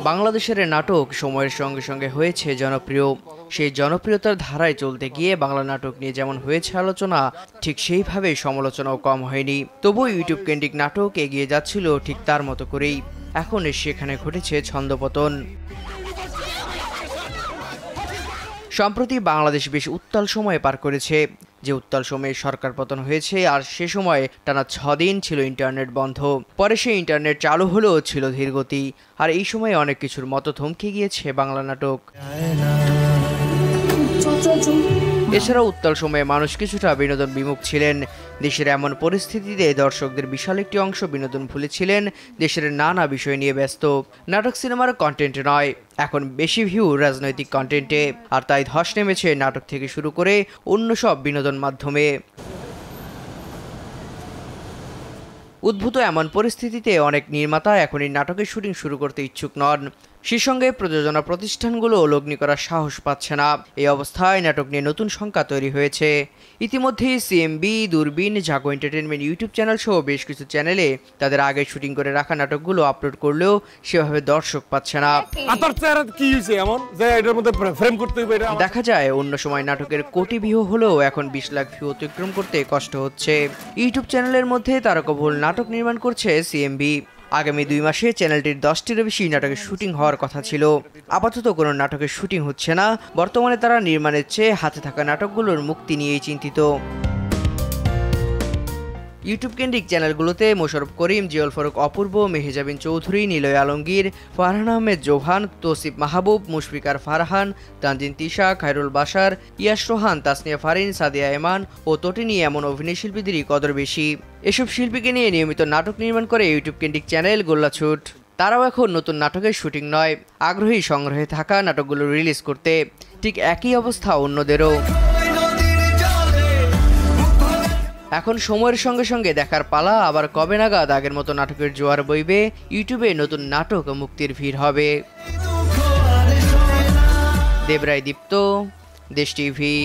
বাংলাদেশের নাটক সময়ের সঙ্গে সঙ্গে হয়েছে জনপ্রিয়। সেই জনপ্রিয়তার ধারায় চলতে গিয়ে বাংলা নাটক নিয়ে যেমন হয়েছে আলোচনা, ঠিক সেইভাবে সমালোচনাও কম হয়নি। তবুও ইউটিউব কেন্দ্রিক নাটক এগিয়ে যাচ্ছিল ঠিক তার মতো করেই। এখন সেখানে ঘটেছে ছন্দপতন। সম্প্রতি বাংলাদেশ বেশ উত্তাল সময়ে পার করেছে। যে উত্তাল সময়ে সরকার পতন হয়েছে, আর সে সময় টানা 6 দিন ছিল ইন্টারনেট বন্ধ। পরে সেই ইন্টারনেট চালু হলেও ছিল ধীরগতি। আর এই সময়ে অনেক কিছুর মতো থমকে গিয়েছে বাংলা নাটক। এছাড়াও উত্তাল সময়ে মানুষ কিছুটা বিনোদন বিমুখ ছিলেন। দেশের এমন পরিস্থিতিতে দর্শকদের বিশাল একটি অংশ বিনোদন ভুলেছিলেন দেশের নানা বিষয় নিয়ে ব্যস্ত। নাটক সিনেমার কন্টেন্টে নয়, এখন বেশি ভিউ রাজনৈতিক কন্টেন্টে। আর তাই ধস নেমেছে নাটক থেকে শুরু করে অন্য সব বিনোদন মাধ্যমে। উদ্ভূত এমন পরিস্থিতিতে অনেক নির্মাতা এখনই নাটকের শুটিং শুরু করতে ইচ্ছুক নন। সেই সঙ্গে প্রযোজনা প্রতিষ্ঠানগুলো লগ্নি করার সাহস পাচ্ছে না। এই অবস্থায় নাটক নিয়ে নতুন শঙ্কা তৈরি হয়েছে। ইতিমধ্যেই সিএমবি, দূরবীন, জাগো এন্টারটেইনমেন্ট ইউটিউব চ্যানেল সহ বেশ কিছু চ্যানেলে তাদের আগে শুটিং করে রাখা নাটকগুলো আপলোড করলেও সেভাবে দর্শক পাচ্ছে না। দেখা যায় অন্য সময় নাটকের কোটি ভিউ হলেও এখন 20 লাখ ভিউ অতিক্রম করতে কষ্ট হচ্ছে। ইউটিউব চ্যানেলের মধ্যে তারকাবহুল নাটক নির্মাণ করছে সিএমবি। আগামী 2 মাসে চ্যানেলটির 10টিরও বেশি নাটকের শুটিং হওয়ার কথা ছিল। আপাতত কোনো নাটকের শুটিং হচ্ছে না। বর্তমানে তারা নির্মাণের চেয়ে হাতে থাকা নাটকগুলোর মুক্তি নিয়েই চিন্তিত। ইউটিউব কেন্দ্রিক চ্যানেলগুলোতে মোশাররফ করিম, জিয়াউল ফারুক অপূর্ব, মেহেজাবিন চৌধুরী, নিলয় আলমগীর, ফারহান আহমেদ জোহান, তৌসিফ মাহবুব, মুশফিকার ফারহান, তানজিন তিশা, খায়রুল বাশার, ইয়াশ রোহান, তাসনিয়া ফারিন, সাদিয়া এমান ও তটিনী এমন অভিনয় শিল্পীদেরই কদর বেশি। এসব শিল্পীকে নিয়ে নিয়মিত নাটক নির্মাণ করে ইউটিউব কেন্দ্রিক চ্যানেল গোল্লাছুট। তারাও এখন নতুন নাটকের শুটিং নয়, আগ্রহী সংগ্রহে থাকা নাটকগুলো রিলিজ করতে। ঠিক একই অবস্থা অন্যদেরও। এখন সময়ের সঙ্গে সঙ্গে দেখার পালা, আবার কবে নাগাদ আগের মতো নাটকের জোয়ার বইবে, ইউটিউবে নতুন নাটক মুক্তির ভিড় হবে। দেবরায় দীপ্ত, দেশ টিভি।